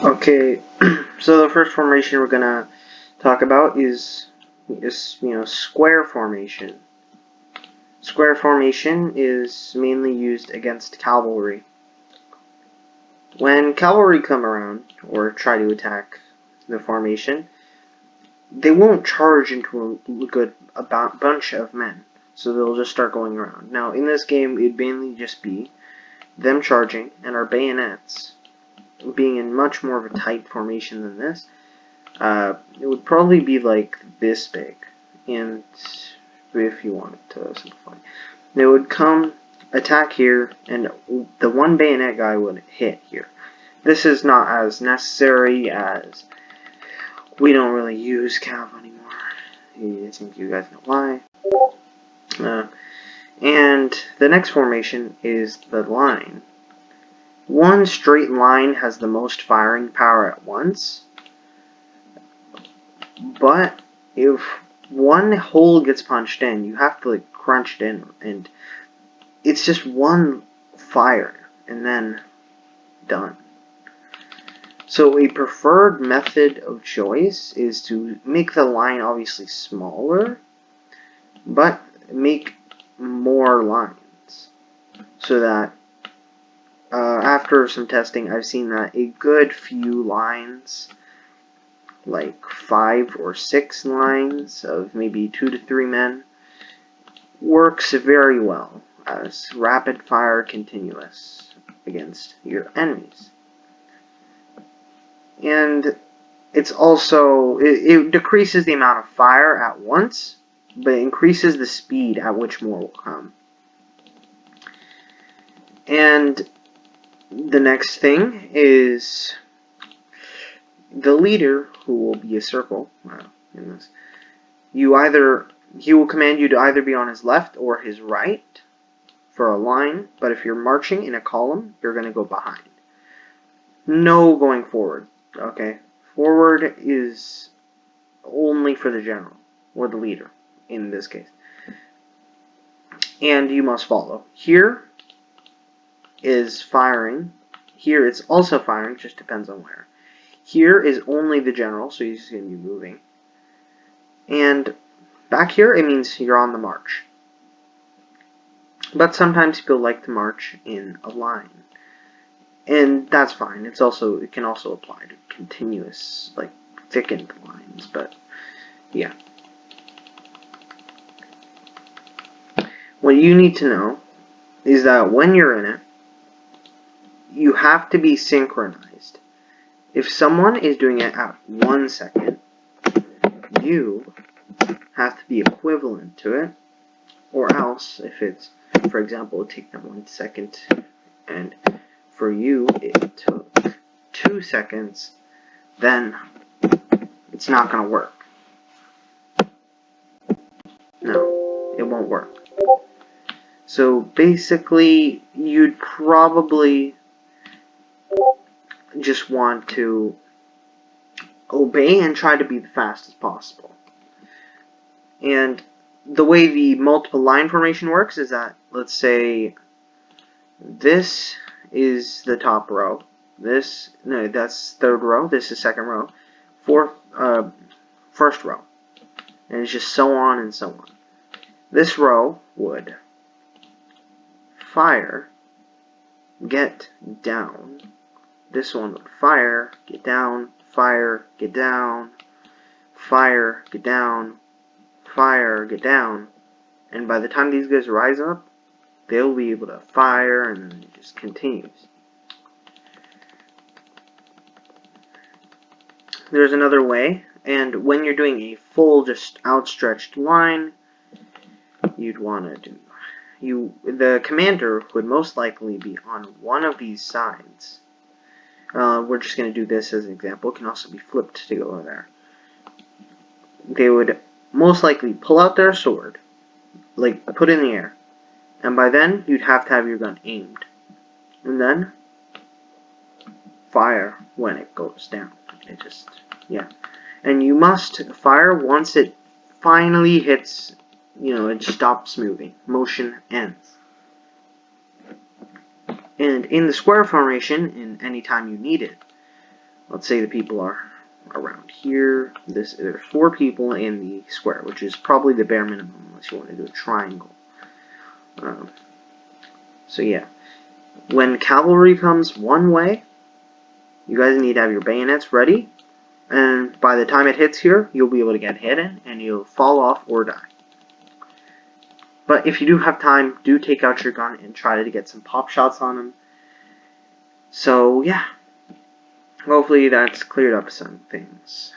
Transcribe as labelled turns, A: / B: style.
A: Okay, so the first formation we're gonna talk about is square formation. Square formation is mainly used against cavalry. When cavalry come around or try to attack the formation, they won't charge into a bunch of men, so they'll just start going around. Now, in this game, it'd mainly just be them charging and our bayonets being in much more of a tight formation than this. It would probably be like this big, and if you wanted to simplify, they would come, attack here, and the one bayonet guy would hit here. This is not as necessary as we don't really use cav anymore. I think you guys know why. And the next formation is the line. One straight line has the most firing power at once, but if one hole gets punched in, you have to like crunch it in, and it's just one fire and then done. So a preferred method of choice is to make the line obviously smaller, but make more lines, so that after some testing, I've seen that a good few lines, like 5 or 6 lines of maybe 2 to 3 men, works very well as rapid fire continuous against your enemies. And it's also, it decreases the amount of fire at once, but it increases the speed at which more will come. And the next thing is the leader, who will be a circle in this. He will command you to either be on his left or his right for a line, but if you're marching in a column, you're going to go behind. No going forward, okay? Forward is only for the general, or the leader, in this case. And you must follow. Here is firing. Here it's also firing, just depends on where. Here is only the general, so he's going to be moving. And back here, it means you're on the march. But sometimes people like to march in a line. And that's fine. It can also apply to continuous, like, thickened lines, but yeah. What you need to know is that when you're in it, you have to be synchronized. If someone is doing it at 1 second, you have to be equivalent to it, or else, if it's, for example, it take them 1 second, and for you it took 2 seconds, then it's not going to work. No, it won't work. So basically, you'd probably just want to obey and try to be the fastest possible. And the way the multiple line formation works is that, let's say, this is the top row. That's third row. This is second row. First row. And it's just so on and so on. This row would fire, get down. This one would fire, get down, fire, get down, fire, get down, fire, get down. And by the time these guys rise up, they'll be able to fire, and then it just continues. There's another way, and when you're doing a full, just outstretched line, you'd want to do... the commander would most likely be on one of these sides. We're just going to do this as an example. It can also be flipped to go there. They would most likely pull out their sword, like put in the air, and by then you'd have to have your gun aimed, and then fire when it goes down. It just, yeah. And you must fire once it finally hits, it stops moving. Motion ends. And in the square formation, in any time you need it, let's say the people are around here. There's 4 people in the square, which is probably the bare minimum unless you want to do a triangle. So yeah, when cavalry comes one way, you guys need to have your bayonets ready, and by the time it hits here, you'll be able to get hit in, and you'll fall off or die. But if you do have time, do take out your gun and try to get some pop shots on them. So yeah, hopefully that's cleared up some things.